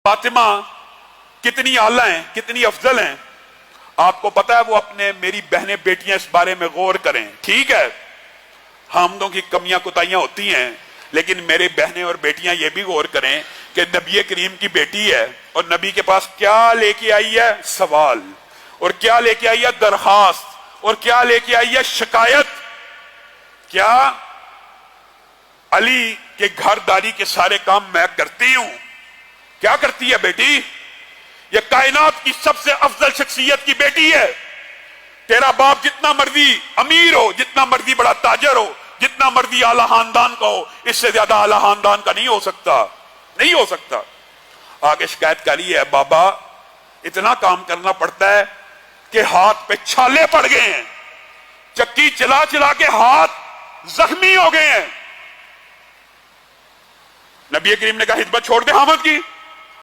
فاطمہ کتنی اعلیٰ ہیں، کتنی افضل ہیں. آپ کو پتا ہے وہ اپنے میری بہنیں بیٹیاں اس بارے میں غور کریں. ٹھیک ہے حامدوں کی کمیاں کوتاہیاں ہوتی ہیں، لیکن میرے بہنیں اور بیٹیاں یہ بھی غور کریں کہ نبی کریم کی بیٹی ہے اور نبی کے پاس کیا لے کے آئی ہے؟ سوال. اور کیا لے کے آئی ہے؟ درخواست. اور کیا لے کے آئی ہے؟ شکایت. کیا علی کے گھر داری کے سارے کام میں کرتی ہوں؟ کیا کرتی ہے بیٹی؟ یہ کائنات کی سب سے افضل شخصیت کی بیٹی ہے. تیرا باپ جتنا مرضی امیر ہو، جتنا مرضی بڑا تاجر ہو، جتنا مرضی اعلیٰ خاندان کا ہو، اس سے زیادہ اعلیٰ خاندان کا نہیں ہو سکتا، نہیں ہو سکتا. آگے شکایت کری ہے بابا اتنا کام کرنا پڑتا ہے کہ ہاتھ پہ چھالے پڑ گئے ہیں، چکی چلا چلا کے ہاتھ زخمی ہو گئے ہیں. نبی کریم نے کہا خدمت چھوڑ دے حامد کی.